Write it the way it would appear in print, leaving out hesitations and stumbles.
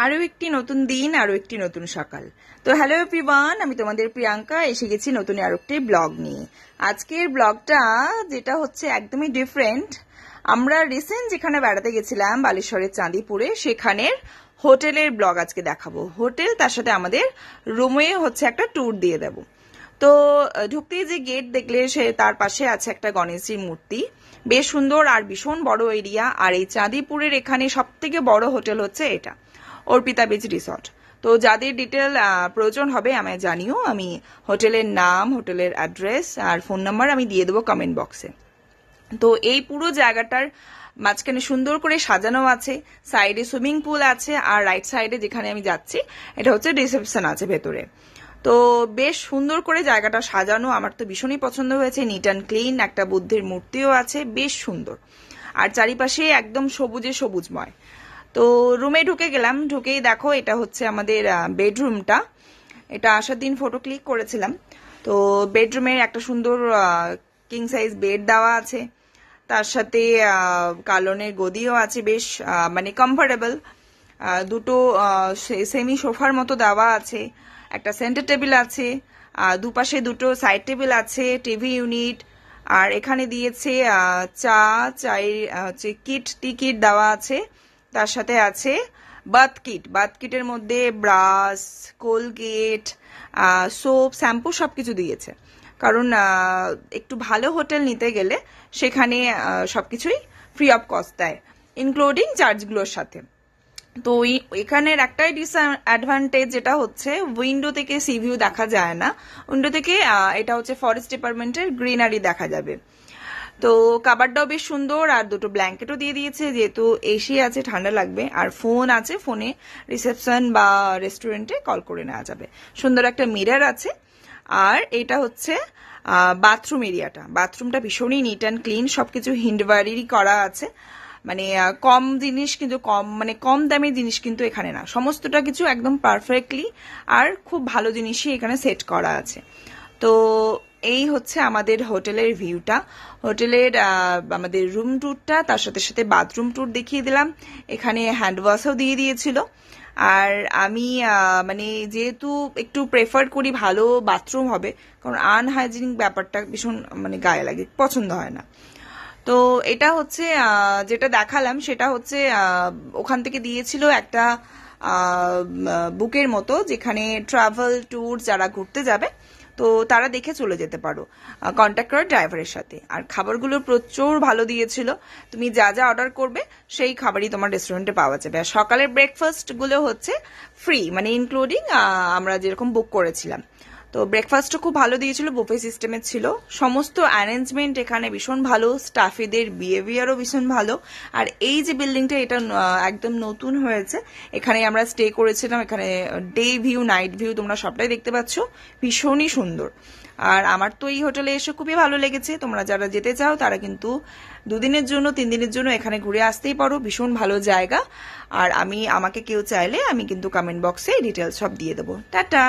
আরো একটি নতুন দিন, আরো একটি নতুন সকাল। তো হ্যালো এভরিওয়ান, আমি তোমাদের প্রিয়াঙ্কা এসে গেছি নতুন আরো একটি ব্লগ নিয়ে। আজকের ব্লগটা যেটা হচ্ছে একদমই ডিফারেন্ট। আমরা রিসেন্ট যেখানে বেড়াতে গেছিলাম বালেশ্বরের চাঁদিপুরে, সেখানের হোটেলের ব্লগ আজকে দেখাবো। হোটেল, তার সাথে আমাদের রুমে হচ্ছে একটা ট্যুর দিয়ে দেবো। তো ঢুকতেই যে গেট দেখলে সে তার পাশে আছে একটা গণেশজির মূর্তি, বেশ সুন্দর আর ভীষণ বড় এরিয়া। আর এই চাঁদিপুরের এখানে সব থেকে বড় হোটেল হচ্ছে এটা, অর্পিতা বিচ রিসর্ট। তো যাদের ডিটেল প্রয়োজন হবে আমায় জানিও, আমি হোটেলের নাম, হোটেলের অ্যাড্রেস আর ফোন নাম্বার আমি দিয়ে দেবো কমেন্ট বক্সে। তো এই পুরো জায়গাটার মাঝখানে সুন্দর করে সাজানো আছে, সাইডে সুইমিং পুল আছে, আর রাইট সাইডে যেখানে আমি যাচ্ছি এটা হচ্ছে রিসেপশন আছে ভেতরে। তো বেশ সুন্দর করে জায়গাটা সাজানো, আমার তো ভীষণই পছন্দ হয়েছে। নিট অ্যান্ড ক্লিন, একটা বুদ্ধের মূর্তিও আছে, বেশ সুন্দর। আর চারিপাশে একদম সবুজে সবুজময়। তো রুমে ঢুকে গেলাম, ঢুকেই দেখো এটা হচ্ছে আমাদের বেডরুমটা। এটা আসার দিন ফটো ক্লিক করেছিলাম। তো বেডরুমের একটা সুন্দর কিং সাইজ বেড দেওয়া আছে, তার সাথে কালনের গদিও আছে, বেশ মানে কমফোর্টেবল। দুটো সেমি সোফার মতো দেওয়া আছে, একটা সেন্টার টেবিল আছে, দুপাশে দুটো সাইড টেবিল আছে, টিভি ইউনিট। আর এখানে দিয়েছে চায়ের হচ্ছে টি কিট দেওয়া আছে, তার সাথে আছে বাথ কিট। বাথ কিটের মধ্যে ব্রাশ, কোলগেট, সোপ, শ্যাম্পু সবকিছু দিয়েছে। কারণ একটু ভালো হোটেল নিতে গেলে সেখানে সবকিছুই ফ্রি অফ কস্ট দেয়, ইনক্লুডিং চার্জগুলোর সাথে। তো এখানের একটাই ডিসঅ্যাডভান্টেজ, যেটা হচ্ছে উইন্ডো থেকে সি ভিউ দেখা যায় না। উইন্ডো থেকে এটা হচ্ছে ফরেস্ট ডিপার্টমেন্টের গ্রিনারি দেখা যাবে। তো কাবারটাও বেশ সুন্দর, আর দুটো ব্ল্যাঙ্কেটও দিয়ে দিয়েছে, যেহেতু এসি আছে ঠান্ডা লাগবে। আর ফোন আছে, ফোনে রিসেপশন বা রেস্টুরেন্টে কল করে নেওয়া যাবে। সুন্দর একটা মিরর আছে। আর এটা হচ্ছে বাথরুম এরিয়াটা। বাথরুমটা ভীষণই নিট অ্যান্ড ক্লিন, সবকিছু হিন্ডওয়ারিরই করা আছে। মানে কম জিনিস, কিন্তু কম দামের জিনিস কিন্তু এখানে না, সমস্তটা কিছু একদম পারফেক্টলি আর খুব ভালো জিনিসই এখানে সেট করা আছে। তো এই হচ্ছে আমাদের হোটেলের ভিউটা, হোটেলের আমাদের রুম ট্যুরটা, তার সাথে সাথে বাথরুম ট্যুর দেখিয়ে দিলাম। এখানে হ্যান্ড ওয়াশও দিয়ে দিয়েছিল। আর আমি মানে যেহেতু একটু প্রেফার করি ভালো বাথরুম হবে, কারণ আনহাইজিনিক ব্যাপারটা ভীষণ মানে গায়ে লাগে, পছন্দ হয় না। তো এটা হচ্ছে যেটা দেখালাম, সেটা হচ্ছে ওখান থেকে দিয়েছিল একটা বুকের মতো, যেখানে ট্রাভেল ট্যুর যারা ঘুরতে যাবে তো তারা দেখে চলে যেতে পারো কন্ট্যাক্ট করে ড্রাইভারের সাথে। আর খাবারগুলো প্রচুর ভালো দিয়েছিল, তুমি যা যা অর্ডার করবে সেই খাবারই তোমার রেস্টুরেন্টে পাওয়া যাবে। আর সকালের ব্রেকফাস্ট গুলো হচ্ছে ফ্রি, মানে ইনক্লুডিং আমরা যেরকম বুক করেছিলাম। তো ব্রেকফাস্টও খুব ভালো দিয়েছিল, বুফে সিস্টেমের ছিল। সমস্ত অ্যারেঞ্জমেন্ট এখানে ভীষণ ভালো, স্টাফেদের বিহেভিয়ারও ভীষণ ভালো। আর এই যে বিল্ডিংটা, এটা একদম নতুন হয়েছে, এখানে আমরা স্টে করেছিলাম। এখানে ডে ভিউ, নাইট ভিউ তোমরা সবটাই দেখতে পাচ্ছ, ভীষণই সুন্দর। আর আমার তো এই হোটেলে এসে খুবই ভালো লেগেছে। তোমরা যারা যেতে চাও তারা কিন্তু 2 দিনের জন্য, 3 দিনের জন্য এখানে ঘুরে আসতেই পারো, ভীষণ ভালো জায়গা। আর আমাকে কেউ চাইলে আমি কিন্তু কমেন্ট বক্সে ডিটেলস সব দিয়ে দেবো। টাটা।